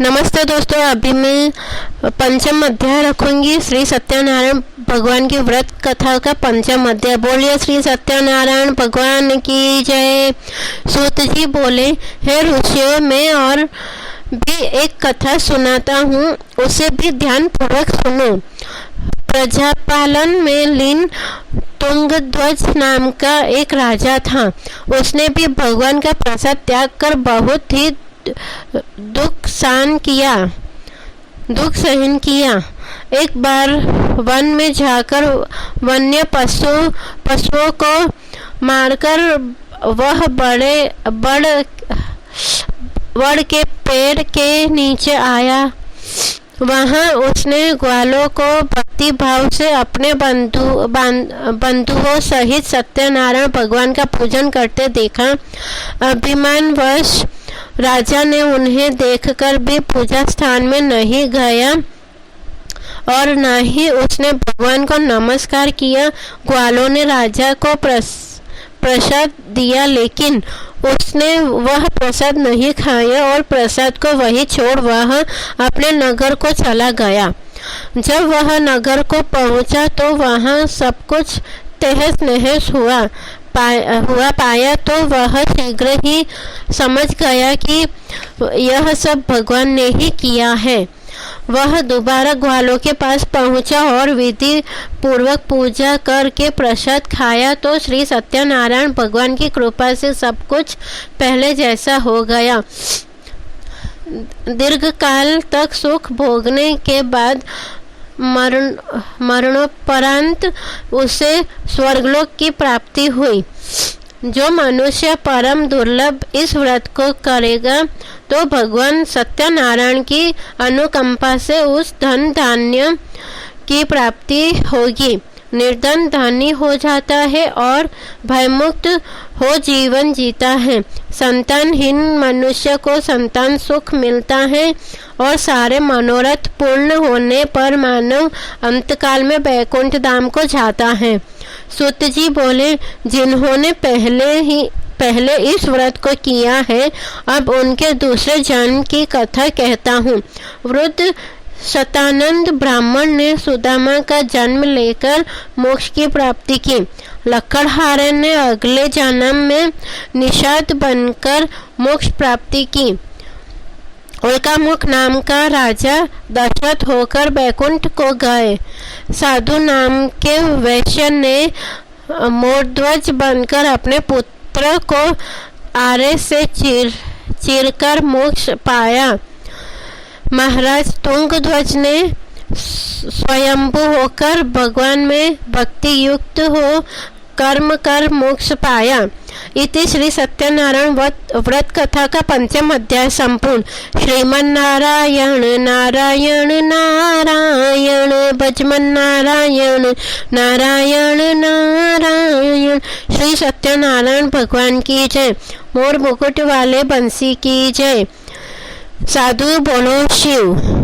नमस्ते दोस्तों, अभी मैं पंचम अध्याय रखूंगी। श्री सत्यनारायण भगवान की व्रत कथा का पंचम अध्याय। बोलिए श्री सत्यनारायण भगवान की जय। सूत जी बोले, हे ऋषियों, मैं और भी एक कथा सुनाता हूँ, उसे भी ध्यान पूर्वक सुनो। प्रजापालन में लीन तुंगध्वज नाम का एक राजा था। उसने भी भगवान का प्रसाद त्याग कर बहुत ही दुख सहन किया। एक बार वन में जाकर वन्य पशुओं को मारकर वह बड़ के पेड़ के नीचे आया। वहां उसने ग्वालों को भक्ति भाव से अपने बंधुओं सहित सत्यनारायण भगवान का पूजन करते देखा। अभिमानवश राजा ने उन्हें देखकर भी पूजा स्थान में नहीं गया और न ही उसने भगवान को नमस्कार किया। ग्वालों ने राजा को प्रसाद दिया, लेकिन उसने वह प्रसाद नहीं खाया और प्रसाद को वहीं छोड़ वह अपने नगर को चला गया। जब वह नगर को पहुंचा तो वहां सब कुछ तहस नहस हुआ पाया तो वह शीघ्र ही समझ गया कि यह सब भगवान ने ही किया है। वह दोबारा ग्वालों के पास पहुंचा और विधि पूर्वक पूजा करके प्रसाद खाया तो श्री सत्यनारायण भगवान की कृपा से सब कुछ पहले जैसा हो गया। दीर्घ काल तक सुख भोगने के बाद मरणोपरांत उसे स्वर्गलोक की प्राप्ति हुई। जो मनुष्य परम दुर्लभ इस व्रत को करेगा तो भगवान सत्यनारायण की अनुकंपा से उस धन धान्य की प्राप्ति होगी। निर्धन धनी हो जाता है और भयमुक्त हो जीवन जीता है। संतानहीन मनुष्य को संतान सुख मिलता है और सारे मनोरथ पूर्ण होने पर मानव अंतकाल में वैकुंठ धाम को जाता है। सूत जी बोले, जिन्होंने पहले इस व्रत को किया है, अब उनके दूसरे जन्म की कथा कहता हूँ। वृद्ध शतानंद ब्राह्मण ने सुदामा का जन्म लेकर मोक्ष की प्राप्ति की। लक्कड़हारे ने अगले जन्म में निषाद बनकर मोक्ष प्राप्ति की। उल्कामुख नाम का राजा दशरथ होकर बैकुंठ को गए। साधु नाम के वैश्य ने मोरध्वज बनकर अपने पुत्र को आरे से चीरकर मोक्ष पाया। महाराज तुंगध्वज ने स्वयंभू होकर भगवान में भक्ति युक्त हो कर्म कर मोक्ष पाया। इति श्री सत्यनारायण व्रत कथा का पंचम अध्याय संपूर्ण। श्रीमन्नारायण नारायण नारायण भजमन नारायण नारायण नारायण। श्री सत्यनारायण भगवान की जय। मोर मुकुट वाले बंसी की जय। साधु बोलो शिव।